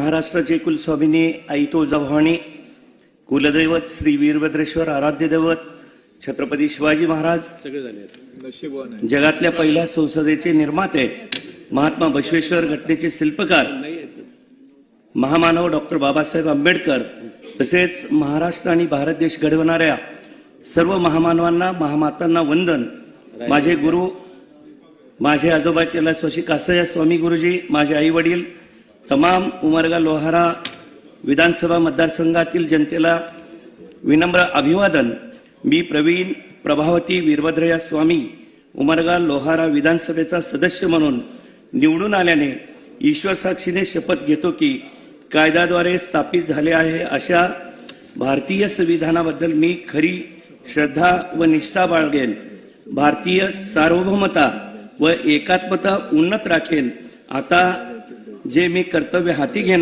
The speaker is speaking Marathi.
महाराष्ट्राचे कुलस्वामिनी आई तुळजाभवानी, कुलदैवत श्री वीरभद्रेश्वर आराध्य दैवत छत्रपती शिवाजी महाराज, जगातल्या पहिल्या संसदेचे निर्माते महात्मा बसवेश्वर घटनेचे शिल्पकार महामानव डॉक्टर बाबासाहेब आंबेडकर, तसेच महाराष्ट्र आणि भारत देश घडवणाऱ्या सर्व महामानवांना, महामातांना वंदन। माझे गुरु, माझे आजोबा कैलासवासी कासया स्वामी गुरुजी, माझे आई वडील, तमाम उमरगा लोहारा विधानसभा मतदारसंघातील जनतेला विनम्र अभिवादन। मी प्रवीण प्रभावती वीरभद्रया स्वामी उमरगा लोहारा विधानसभेचा सदस्य म्हणून निवडून आल्याने ईश्वर साक्षीने शपथ घेतो की कायद्याद्वारे स्थापित झाले आहे अशा भारतीय संविधानाबद्दल मी खरी श्रद्धा व निष्ठा बाळगेन। भारतीय सार्वभौमता व एकात्मता उन्नत राखेन। आता जे मी कर्तव्य हाती घेणार